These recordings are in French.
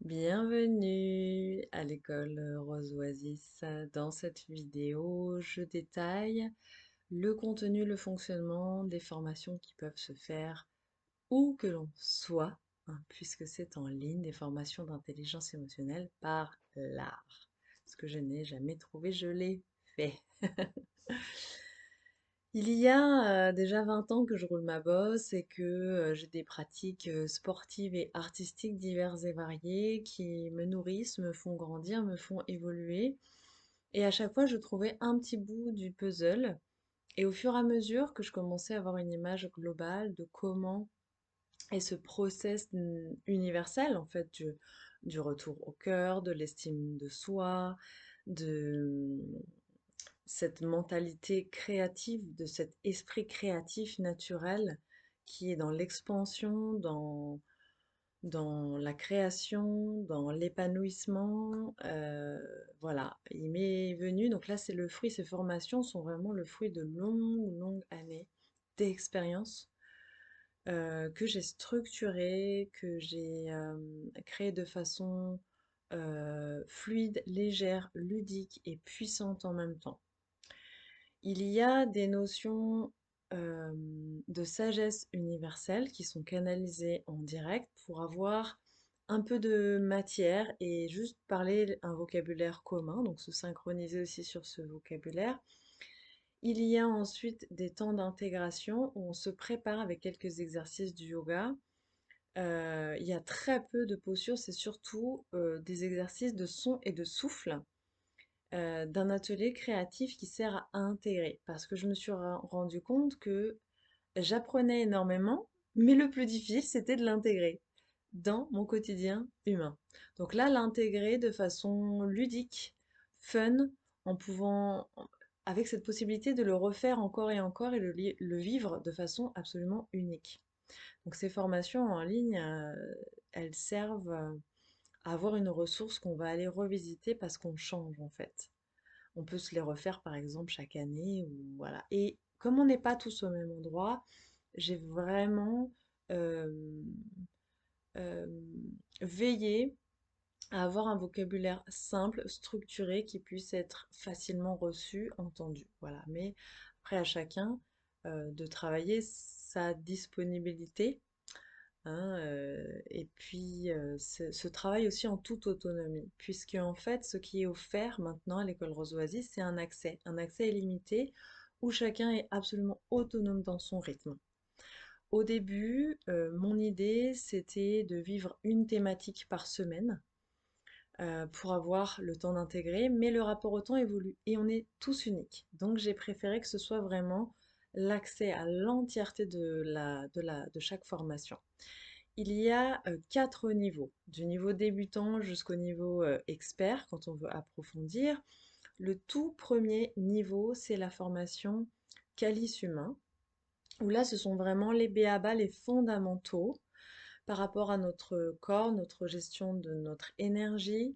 Bienvenue à l'école Rose Oasis. Dans cette vidéo, je détaille le contenu, le fonctionnement des formations qui peuvent se faire où que l'on soit, puisque c'est en ligne, des formations d'intelligence émotionnelle par l'art. Ce que je n'ai jamais trouvé, je l'ai fait. Il y a déjà 20 ans que je roule ma bosse et que j'ai des pratiques sportives et artistiques diverses et variées qui me nourrissent, me font grandir, me font évoluer. Et à chaque fois, je trouvais un petit bout du puzzle. Et au fur et à mesure que je commençais à avoir une image globale de comment est ce process universel, en fait, du retour au cœur, de l'estime de soi, de cette mentalité créative, de cet esprit créatif naturel qui est dans l'expansion, dans la création, dans l'épanouissement. Voilà, il m'est venu, donc là c'est le fruit, ces formations sont vraiment le fruit de longues, longues années d'expérience que j'ai structurées, que j'ai créées de façon fluide, légère, ludique et puissante en même temps. Il y a des notions de sagesse universelle qui sont canalisées en direct pour avoir un peu de matière et juste parler un vocabulaire commun, donc se synchroniser aussi sur ce vocabulaire. Il y a ensuite des temps d'intégration où on se prépare avec quelques exercices du yoga. Il y a très peu de postures, c'est surtout des exercices de son et de souffle d'un atelier créatif qui sert à intégrer. Parce que je me suis rendu compte que j'apprenais énormément, mais le plus difficile, c'était de l'intégrer dans mon quotidien humain. Donc là, l'intégrer de façon ludique, fun, en pouvant, avec cette possibilité de le refaire encore et encore et le vivre de façon absolument unique. Donc ces formations en ligne, elles servent à avoir une ressource qu'on va aller revisiter parce qu'on change en fait. On peut se les refaire par exemple chaque année ou voilà. Et comme on n'est pas tous au même endroit, j'ai vraiment euh, euh, veillé à avoir un vocabulaire simple, structuré, qui puisse être facilement reçu, entendu. Voilà. Mais après à chacun de travailler sa disponibilité. Hein, et puis ce travail aussi en toute autonomie, puisque en fait ce qui est offert maintenant à l'école Rose Oasis, c'est un accès illimité où chacun est absolument autonome dans son rythme. Au début, mon idée c'était de vivre une thématique par semaine pour avoir le temps d'intégrer, mais le rapport au temps évolue et on est tous uniques. Donc j'ai préféré que ce soit vraiment l'accès à l'entièreté de chaque formation. Il y a 4 niveaux, du niveau débutant jusqu'au niveau expert quand on veut approfondir. Le tout premier niveau, c'est la formation Calice Humain, où là, ce sont vraiment les b.a.-ba, les fondamentaux par rapport à notre corps, notre gestion de notre énergie,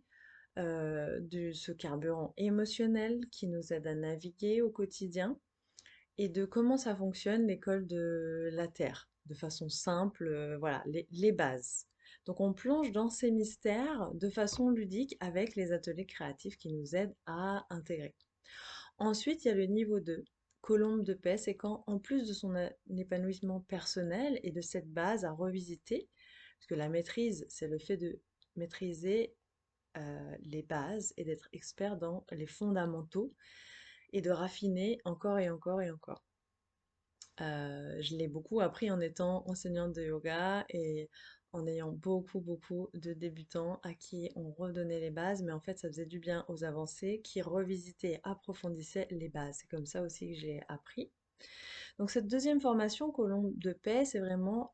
de ce carburant émotionnel qui nous aide à naviguer au quotidien et de comment ça fonctionne l'école de la Terre, de façon simple, voilà, les bases. Donc on plonge dans ces mystères de façon ludique avec les ateliers créatifs qui nous aident à intégrer. Ensuite, il y a le niveau 2, colombe de paix, c'est quand, en plus de son épanouissement personnel et de cette base à revisiter, parce que la maîtrise, c'est le fait de maîtriser les bases et d'être expert dans les fondamentaux et de raffiner encore et encore et encore. Je l'ai beaucoup appris en étant enseignante de yoga et en ayant beaucoup, beaucoup de débutants à qui on redonnait les bases, mais en fait, ça faisait du bien aux avancés qui revisitaient et approfondissaient les bases. C'est comme ça aussi que j'ai appris. Donc cette deuxième formation, Colombe de paix, c'est vraiment,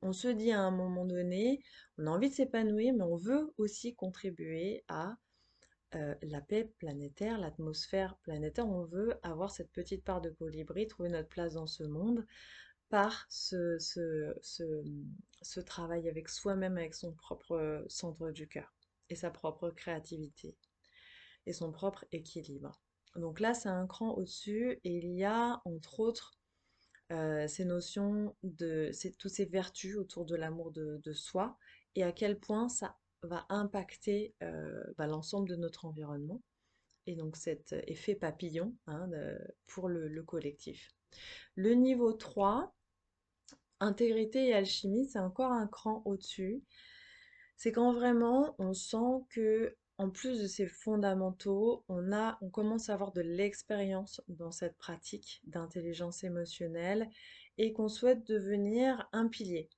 on se dit à un moment donné, on a envie de s'épanouir, mais on veut aussi contribuer à la paix planétaire, l'atmosphère planétaire. On veut avoir cette petite part de colibri, trouver notre place dans ce monde par ce travail avec soi-même, avec son propre centre du cœur et sa propre créativité et son propre équilibre. Donc là, c'est un cran au-dessus et il y a entre autres ces notions toutes ces vertus autour de l'amour de soi et à quel point ça va impacter l'ensemble de notre environnement et donc cet effet papillon hein, pour le collectif. Le niveau 3, intégrité et alchimie, c'est encore un cran au-dessus. C'est quand vraiment on sent que, en plus de ces fondamentaux, on commence à avoir de l'expérience dans cette pratique d'intelligence émotionnelle et qu'on souhaite devenir un pilier.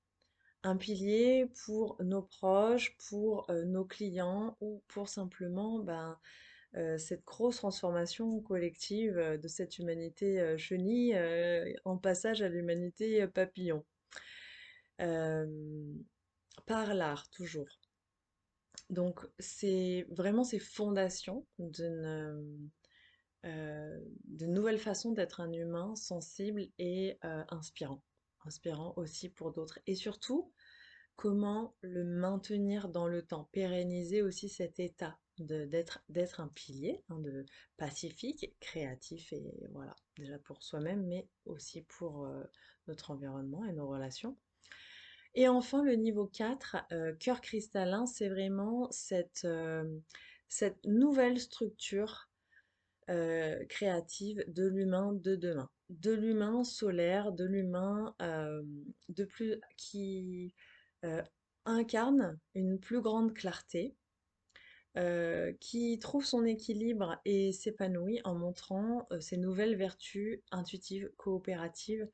Un pilier pour nos proches, pour nos clients ou pour simplement cette grosse transformation collective de cette humanité chenille en passage à l'humanité papillon. Euh, par l'art, toujours. Donc, c'est vraiment ces fondations d'une nouvelle façon d'être un humain sensible et inspirant. Inspirant aussi pour d'autres. Et surtout, comment le maintenir dans le temps, pérenniser aussi cet état d'être un pilier, hein, de pacifique, créatif et voilà, déjà pour soi-même, mais aussi pour notre environnement et nos relations. Et enfin, le niveau 4, cœur cristallin, c'est vraiment cette nouvelle structure créative de l'humain de demain. De l'humain solaire, de l'humain qui euh, incarne une plus grande clarté, qui trouve son équilibre et s'épanouit en montrant ses nouvelles vertus intuitives, coopératives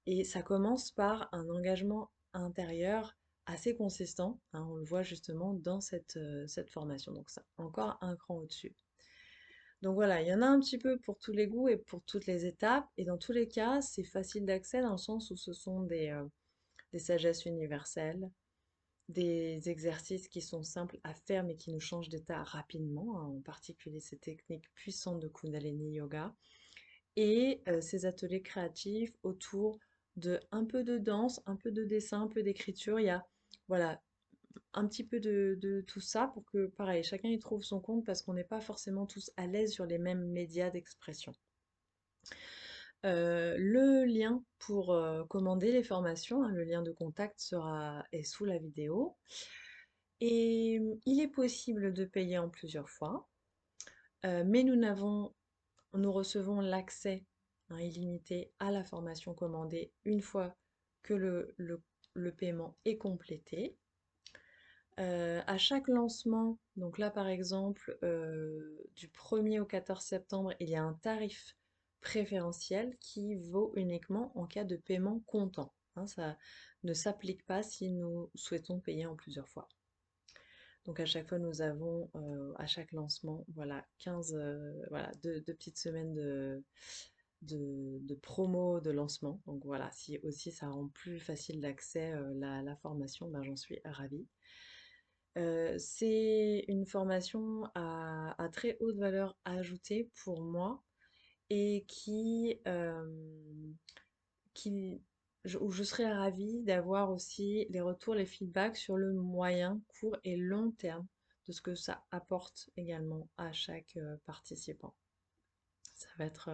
et ça commence par un engagement intérieur assez consistant, hein, on le voit justement dans cette formation. Donc ça, encore un cran au-dessus. Donc voilà, il y en a un petit peu pour tous les goûts et pour toutes les étapes. Et dans tous les cas, c'est facile d'accès dans le sens où ce sont des sagesses universelles, des exercices qui sont simples à faire mais qui nous changent d'état rapidement, hein, en particulier ces techniques puissantes de Kundalini Yoga et ces ateliers créatifs autour de un peu de danse, un peu de dessin, un peu d'écriture. Il y a voilà, un petit peu de tout ça pour que, pareil, chacun y trouve son compte parce qu'on n'est pas forcément tous à l'aise sur les mêmes médias d'expression. Le lien pour commander les formations, hein, le lien de contact est sous la vidéo. Et il est possible de payer en plusieurs fois, mais nous recevons l'accès hein, illimité à la formation commandée une fois que le paiement est complété. À chaque lancement, donc là par exemple, du 1er au 14 septembre, il y a un tarif préférentiel qui vaut uniquement en cas de paiement comptant, hein, ça ne s'applique pas si nous souhaitons payer en plusieurs fois. Donc à chaque fois, nous avons à chaque lancement, voilà, 15, voilà, deux petites semaines de promo de lancement. Donc voilà, si aussi ça rend plus facile d'accès la formation, ben, j'en suis ravie. C'est une formation à très haute valeur ajoutée pour moi et qui, où je serais ravie d'avoir aussi les retours, les feedbacks sur le moyen, court et long terme de ce que ça apporte également à chaque participant. Ça va être,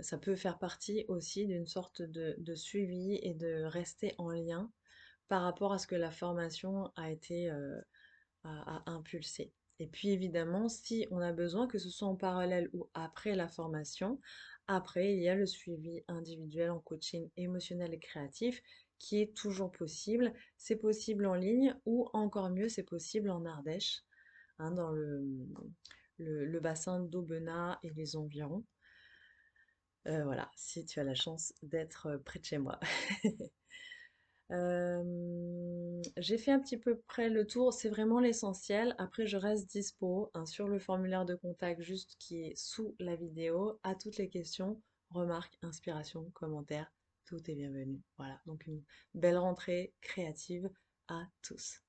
ça peut faire partie aussi d'une sorte de suivi et de rester en lien par rapport à ce que la formation a été à impulser. Et puis évidemment, si on a besoin, que ce soit en parallèle ou après la formation, après il y a le suivi individuel en coaching émotionnel et créatif qui est toujours possible. C'est possible en ligne ou encore mieux, c'est possible en Ardèche, hein, dans le bassin d'Aubenas et les environs. Voilà, si tu as la chance d'être près de chez moi. J'ai fait un petit peu près le tour, c'est vraiment l'essentiel. Après, je reste dispo hein, sur le formulaire de contact juste qui est sous la vidéo à toutes les questions, remarques, inspirations, commentaires, tout est bienvenu. Voilà, donc une belle rentrée créative à tous.